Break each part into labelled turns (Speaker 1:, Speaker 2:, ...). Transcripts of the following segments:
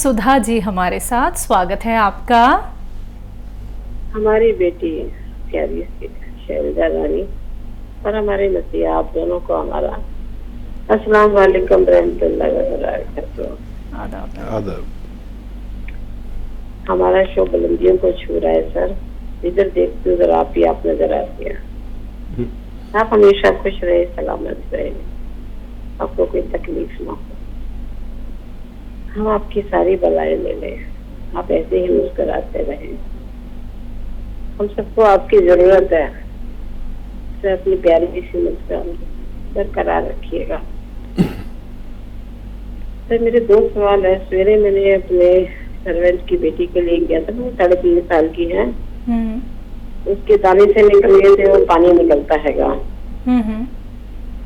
Speaker 1: सुधा जी हमारे साथ, स्वागत है आपका।
Speaker 2: हमारी बेटी प्यारी शैलजा रानी और हमारे मसीहा आप दोनों को हमारा अस्सलाम वालेकुम रहमतुल्लाहि व बरकातहू।
Speaker 3: आदाब।
Speaker 2: हमारा शो बुलंदियों को छू रहा है सर। इधर देखते उधर आप ही आप नजर आती हैं। आप हमेशा खुश रहे, सलामत रहे, आपको कोई तकलीफ ना हो। हम आपकी सारी बलाएं ले लें, आप ऐसे ही मुस्कुराते रहें। हम सबको आपकी जरूरत है, तो अपनी प्यारी सी मुस्कान बरकरार रखिएगा। सर मेरे 2 सवाल है। सवेरे मैंने अपने सर्वेंट की बेटी के लिए गया था, वो 3.5 साल की है। उसके दाने से निकल गए थे और पानी निकलता हैगा।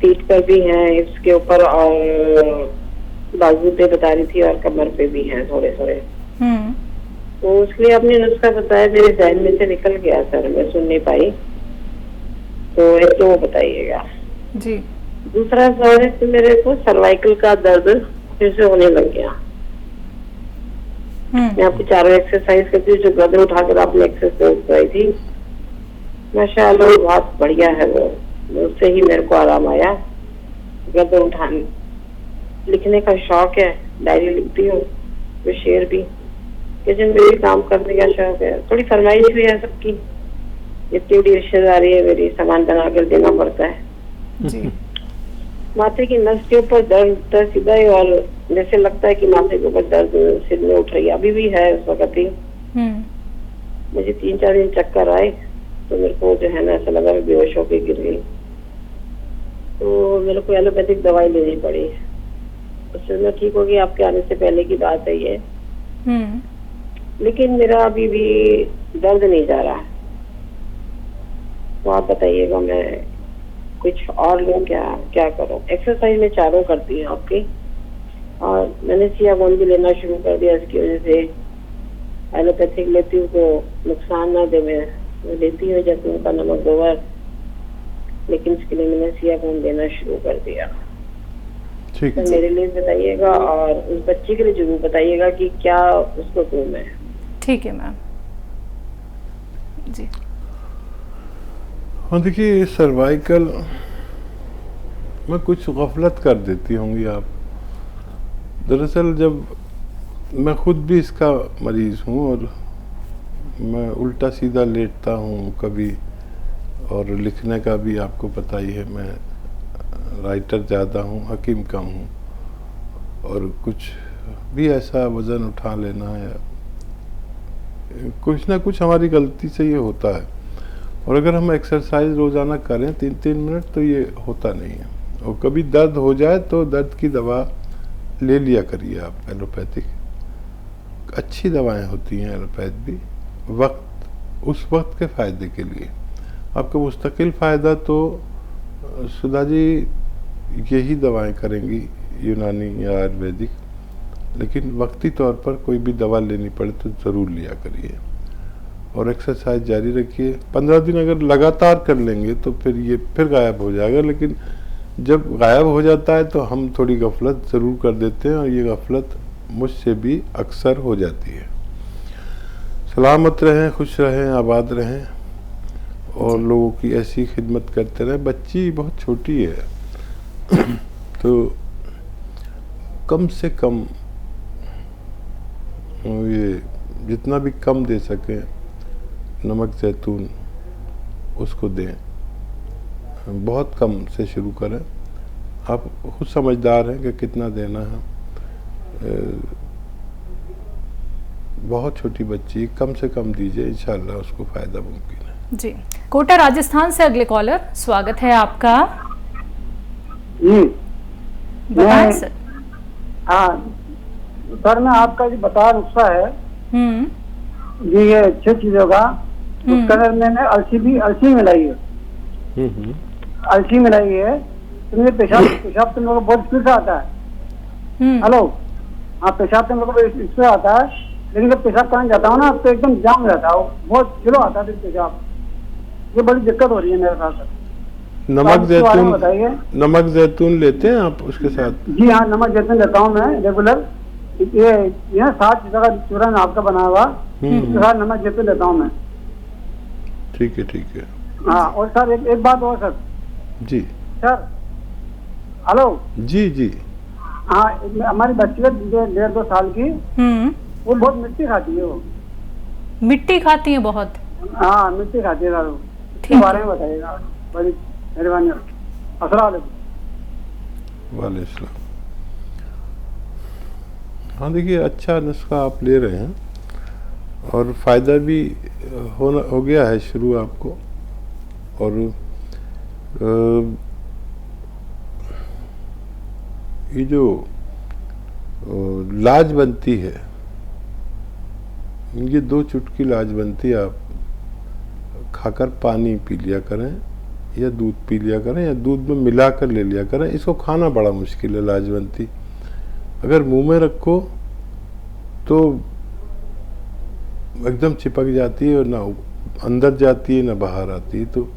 Speaker 2: पीठ पर भी है, इसके ऊपर और बाजू पे बता रही थी और कमर पे भी है थोड़े थोड़े। तो उसके लिए आपने नुस्खा बताया, मेरे जहन में से निकल गया सर, मैं सुन नहीं पाई। तो एक तो वो बताइएगा
Speaker 1: जी।
Speaker 2: दूसरा सवाल है कि मेरे को सर्वाइकल का दर्द फिर से होने लग गया। मैं आपकी 4 एक्सरसाइज करती हूँ, जो गदर उठाकर आपने एक्सरसाइज कराई थी, माशाअल्लाह बहुत बढ़िया है वो। उससे ही मेरे को आराम आया। गदर उठाने लिखने का शौक है, डायरी लिखती हूँ, तो शेर भी, किचन में भी काम करने का शौक है। थोड़ी फरमाइश भी है सबकी, जितनी बड़ी रिश्तेदारी है मेरी, सामान बना कर देना पड़ता है
Speaker 1: जी।
Speaker 2: माथे की नस के ऊपर दर्द सीधा ही, और जैसे लगता है कि माथे के ऊपर दर्द सिर में उठ रही है, अभी भी है उस वक्त ही। मुझे 3-4 दिन चक्कर आए, तो मेरे को जो है ना ऐसा लगा मैं बेहोश होकर गिर गई। तो मेरे को एलोपैथिक दवाई लेनी पड़ी। उससे मैं ठीक हो गई, आपके आने से पहले की बात है ये। लेकिन मेरा अभी भी दर्द नहीं जा रहा। तो आप बताइएगा मैं कुछ और लूं क्या, क्या करूं? एक्सरसाइज में चारों करती हूँ आपकी, और मैंने सियागोन भी लेना शुरू कर दिया। इसकी वजह से एलोपैथिक लेती हूँ तो नुकसान ना दे, मैं लेती हूँ जैसे उनका नमक गोबर, लेकिन इसके लिए मैंने सियागोन लेना शुरू कर दिया।
Speaker 3: ठीक
Speaker 2: तो मेरे लिए बताइएगा और उस बच्ची के लिए जरूर बताइएगा कि क्या उसको दूं मैं।
Speaker 1: ठीक है मैम जी।
Speaker 3: हाँ देखिए, सर्वाइकल में कुछ गफलत कर देती होंगी आप। दरअसल जब मैं खुद भी इसका मरीज़ हूँ और मैं उल्टा सीधा लेटता हूँ कभी, और लिखने का भी आपको पता ही है, मैं राइटर ज़्यादा हूँ, हकीम कम हूँ, और कुछ भी ऐसा वज़न उठा लेना या कुछ ना कुछ हमारी गलती से ये होता है। और अगर हम एक्सरसाइज रोज़ाना करें 3-3 मिनट तो ये होता नहीं है। और कभी दर्द हो जाए तो दर्द की दवा ले लिया करिए आप। एलोपैथिक अच्छी दवाएं होती हैं, एलोपैथ भी, उस वक्त के फ़ायदे के लिए। आपका मुस्तकिल फ़ायदा तो सुधा जी यही दवाएं करेंगी, यूनानी या आयुर्वेदिक, लेकिन वक्ती तौर पर कोई भी दवा लेनी पड़े तो ज़रूर लिया करिए और एक्सरसाइज जारी रखिए। 15 दिन अगर लगातार कर लेंगे तो फिर ये फिर गायब हो जाएगा, लेकिन जब गायब हो जाता है तो हम थोड़ी गफलत ज़रूर कर देते हैं, और ये गफलत मुझसे भी अक्सर हो जाती है। सलामत रहें, खुश रहें, आबाद रहें, और लोगों की ऐसी खिदमत करते रहें। बच्ची बहुत छोटी है तो कम से कम ये जितना भी कम दे सकें नमक जैतून उसको दें, बहुत कम से शुरू करें। आप खुद समझदार हैं कि कितना देना है। बहुत छोटी बच्ची, कम से कम दीजिए, इंशाल्लाह उसको फ़ायदा मुमकिन है।
Speaker 1: जी। कोटा राजस्थान से अगले कॉलर, स्वागत है आपका। बताएं सर।
Speaker 4: हाँ सर, मैं आपका जो बता नुस्खा है जी, ये 6 चीजों का, उसके अंदर मैंने अलसी मिलाई है। अलसी मिलाई है तो मुझे पेशाब तो मेरे को बहुत स्पीड से आता है। हेलो, हाँ, पेशाब तो मेरे को स्पीड आता है, लेकिन जब पेशाब करने जाता हूँ ना तो एकदम जाम हो जाता है, बहुत स्लो आता है पेशाब। ये बड़ी दिक्कत हो रही है मेरे साथ।
Speaker 3: नमक जैतून लेते हैं आप उसके साथ?
Speaker 4: जी हाँ, नमक जैतून लेता हूँ मैं रेगुलर, ये 7 जगह चूरन आपका बना हुआ, उसके साथ नमक जैसे लेता हूँ मैं।
Speaker 3: ठीक है, ठीक है।
Speaker 4: हाँ, और सर एक बात और सर।
Speaker 3: जी
Speaker 4: सर, हेलो।
Speaker 3: जी जी।
Speaker 4: हाँ, हमारी बच्ची है 1.5-2 साल की, वो बहुत मिट्टी खाती है। वो
Speaker 1: मिट्टी खाती है बहुत?
Speaker 4: हाँ, मिट्टी खाती है सर। इसके बारे में बताइएगा, बड़ी मेहरबानी। अस्सलाम वालेकुम।
Speaker 3: वालेकुम। हाँ देखिए, अच्छा नुस्खा आप ले रहे हैं और फ़ायदा भी हो गया है शुरू आपको। और ये जो लाज बनती है, ये 2 चुटकी लाज बनती है, आप खाकर पानी पी लिया करें या दूध पी लिया करें या दूध में मिलाकर ले लिया करें। इसको खाना बड़ा मुश्किल है लाजवंती। अगर मुंह में रखो तो एकदम चिपक जाती है और ना अंदर जाती है ना बाहर आती है। तो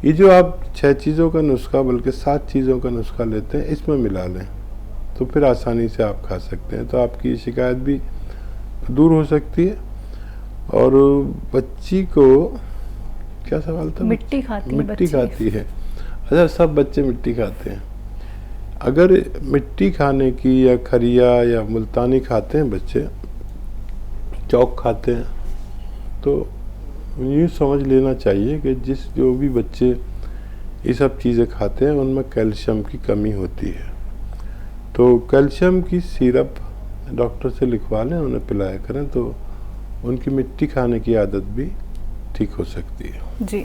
Speaker 3: ये जो आप 6 चीज़ों का नुस्खा, बल्कि 7 चीज़ों का नुस्खा लेते हैं, इसमें मिला लें तो फिर आसानी से आप खा सकते हैं। तो आपकी ये शिकायत भी दूर हो सकती है। और बच्ची को क्या सवाल था?
Speaker 1: मिट्टी खाती है?
Speaker 3: मिट्टी खाती है। अच्छा, सब बच्चे मिट्टी खाते हैं। अगर मिट्टी खाने की या खरिया या मुल्तानी खाते हैं बच्चे, चौक खाते हैं, तो यूँ समझ लेना चाहिए कि जो भी बच्चे ये सब चीज़ें खाते हैं उनमें कैल्शियम की कमी होती है। तो कैल्शियम की सिरप डॉक्टर से लिखवा लें, उन्हें पिलाया करें, तो उनकी मिट्टी खाने की आदत भी ठीक हो सकती है।
Speaker 1: जी,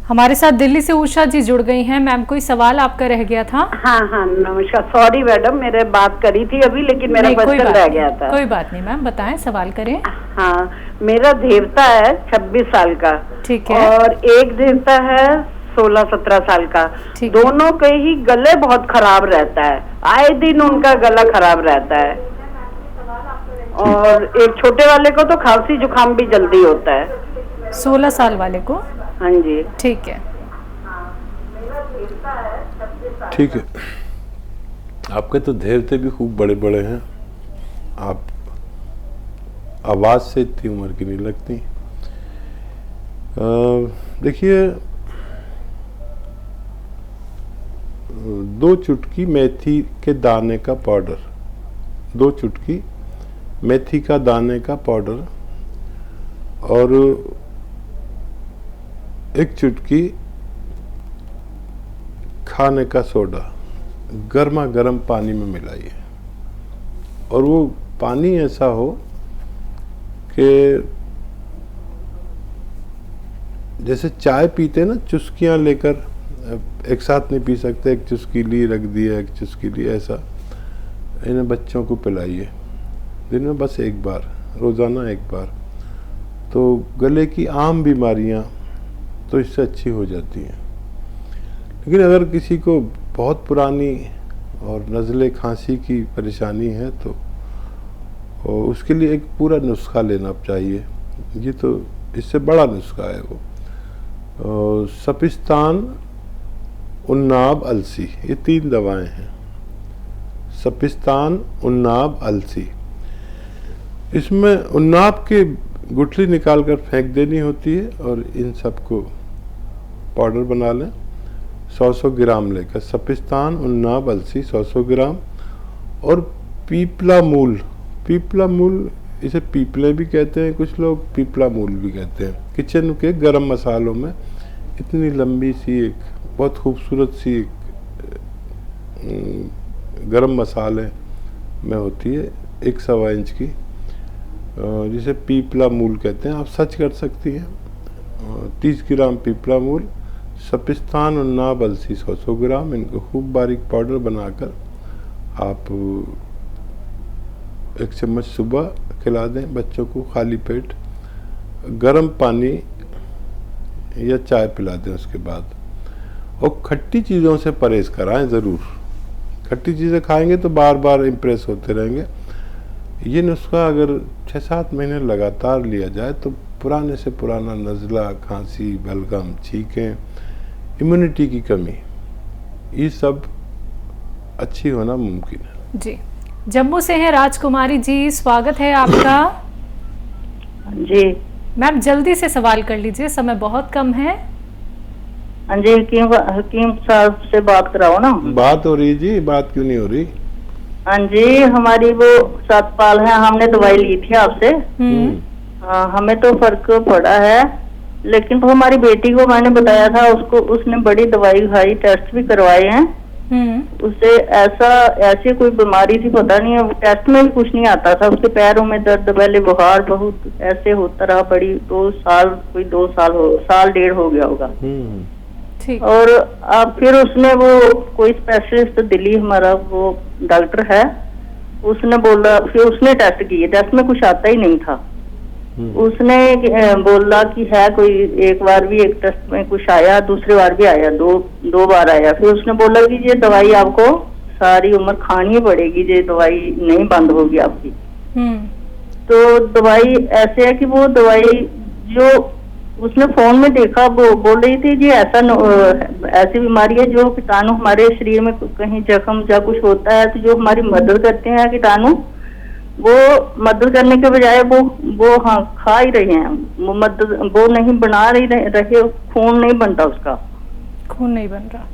Speaker 1: हमारे साथ दिल्ली से उषा जी जुड़ गई हैं। मैम, कोई सवाल आपका रह गया था?
Speaker 2: हाँ हाँ, नमस्कार। सॉरी मैडम, मैंने बात करी थी अभी, लेकिन मेरा क्वेश्चन रह गया था।
Speaker 1: कोई बात नहीं मैम, बताएं, सवाल करें।
Speaker 2: हाँ, मेरा देवता है 26 साल का।
Speaker 1: ठीक है।
Speaker 2: और एक देवता है 16-17 साल का। दोनों के ही गले बहुत खराब रहता है, आए दिन उनका गला खराब रहता है। और एक छोटे वाले को तो खांसी जुकाम भी जल्दी होता है।
Speaker 1: 16 साल वाले को?
Speaker 2: हाँ जी।
Speaker 1: ठीक है,
Speaker 3: ठीक है। आपके तो देवते भी खूब बड़े बड़े हैं। आप आवाज़ से इतनी उम्र की नहीं लगती। देखिए, 2 चुटकी मेथी के दाने का पाउडर, 2 चुटकी मेथी का दाने का पाउडर और 1 चुटकी खाने का सोडा गर्मा गर्म पानी में मिलाइए। और वो पानी ऐसा हो कि जैसे चाय पीते ना, चुस्कियाँ लेकर, एक साथ नहीं पी सकते, एक चुस्की ली रख दिया, एक चुस्की ली, ऐसा इन्हें बच्चों को पिलाइए दिन में बस 1 बार, रोज़ाना 1 बार। तो गले की आम बीमारियां तो इससे अच्छी हो जाती हैं। लेकिन अगर किसी को बहुत पुरानी और नज़ले खांसी की परेशानी है तो उसके लिए एक पूरा नुस्खा लेना चाहिए। ये तो इससे बड़ा नुस्खा है वो। सपिस्तान, उन्नाब, अलसी, ये 3 दवाएं हैं। सपिस्तान, उन्नाब, अलसी। इसमें उन्नाब के गुठली निकाल कर फेंक देनी होती है और इन सबको पाउडर बना लें। 100-100 ग्राम लेकर सपिस्तान, उन्नाब, अलसी 100-100 ग्राम। और पीपला मूल, पीपला मूल, इसे पीपले भी कहते हैं कुछ लोग, पीपला मूल भी कहते हैं। किचन के गरम मसालों में इतनी लंबी सी एक बहुत खूबसूरत सी एक गरम मसाले में होती है, 1-1.25 इंच की, जिसे पीपला मूल कहते हैं। आप सर्च कर सकती हैं। 30 ग्राम पीपला मूल, सपिस्तान, उन्नाब, अलसी 100-100 ग्राम, इनको खूब बारीक पाउडर बनाकर आप 1 चम्मच सुबह खिला दें बच्चों को खाली पेट। गर्म पानी या चाय पिला दें उसके बाद। और खट्टी चीज़ों से परहेज कराएं ज़रूर। खट्टी चीज़ें खाएंगे तो बार बार इम्प्रेस होते रहेंगे। ये नुस्खा अगर 6-7 महीने लगातार लिया जाए तो पुराने से पुराना नज़ला, खांसी, बलगम, छींकें, इम्यूनिटी की कमी, ये सब अच्छी होना मुमकिन है।
Speaker 1: जी, जम्मू से हैं राजकुमारी जी, स्वागत है आपका।
Speaker 5: जी
Speaker 1: मैम जल्दी से सवाल कर लीजिए, समय बहुत कम है।
Speaker 5: हाँ जी, हकीम साहब से बात कराओ ना।
Speaker 3: बात हो रही जी, बात क्यों नहीं हो रही?
Speaker 5: हाँ जी, हमारी वो सतपाल है, हमने दवाई ली थी आपसे। हमें तो फर्क पड़ा है, लेकिन वो हमारी बेटी को मैंने बताया था, उसने बड़ी दवाई खाई, टेस्ट भी करवाए हैं। उसे ऐसी कोई बीमारी थी पता नहीं है, टेस्ट में भी कुछ नहीं आता था। उसके पैरों में दर्द, पहले बुखार बहुत ऐसे होता रहा, बड़ी 2 साल, कोई 2 साल साल डेढ़ हो गया होगा। और अब फिर उसने वो कोई स्पेशलिस्ट दिल्ली हमारा वो डॉक्टर है, उसने बोला, फिर उसने टेस्ट किए, टेस्ट में कुछ आता ही नहीं था। उसने बोला कि है कोई, एक बार भी एक टेस्ट में कुछ आया, दूसरी बार भी आया, दो बार आया। फिर उसने बोला कि ये दवाई आपको सारी उम्र खानी पड़ेगी, ये दवाई नहीं बंद होगी आपकी। तो दवाई ऐसे है कि वो दवाई जो उसने फोन में देखा, वो बोल रही थी जी ऐसी बीमारी है जो कीटाणु हमारे शरीर में कहीं जख्म या कुछ होता है तो जो हमारी मदद करते हैं कीटाणु, वो मदद करने के बजाय वो हाँ खा ही रहे हैं, वो नहीं बना रहे, खून नहीं बनता, उसका
Speaker 1: खून नहीं बन रहा,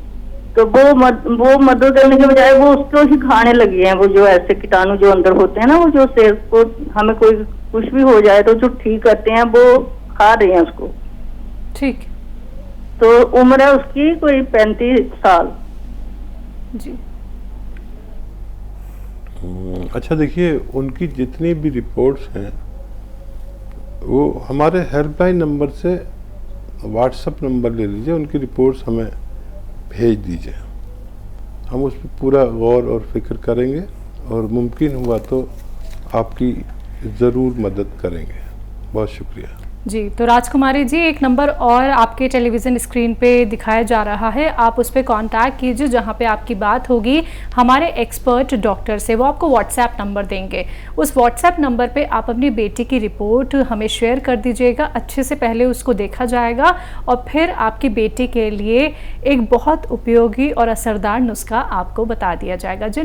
Speaker 5: तो वो मदद करने के बजाय वो उसको ही खाने लगी हैं। वो जो ऐसे कीटाणु जो अंदर होते हैं ना, वो जो सेहत को हमें कोई कुछ भी हो जाए तो जो ठीक करते हैं, वो खा रहे हैं उसको।
Speaker 1: ठीक।
Speaker 5: तो उम्र है उसकी कोई 35 साल।
Speaker 1: जी।
Speaker 3: अच्छा देखिए, उनकी जितनी भी रिपोर्ट्स हैं वो हमारे हेल्पलाइन नंबर से व्हाट्सएप नंबर ले लीजिए, उनकी रिपोर्ट्स हमें भेज दीजिए, हम उस पर पूरा गौर और फिक्र करेंगे और मुमकिन हुआ तो आपकी ज़रूर मदद करेंगे। बहुत शुक्रिया
Speaker 1: जी। तो राजकुमारी जी, एक नंबर और आपके टेलीविज़न स्क्रीन पे दिखाया जा रहा है, आप उस पर कांटेक्ट कीजिए, जहां पे आपकी बात होगी हमारे एक्सपर्ट डॉक्टर से, वो आपको व्हाट्सएप नंबर देंगे। उस व्हाट्सएप नंबर पे आप अपनी बेटी की रिपोर्ट हमें शेयर कर दीजिएगा, अच्छे से पहले उसको देखा जाएगा और फिर आपकी बेटी के लिए एक बहुत उपयोगी और असरदार नुस्खा आपको बता दिया जाएगा।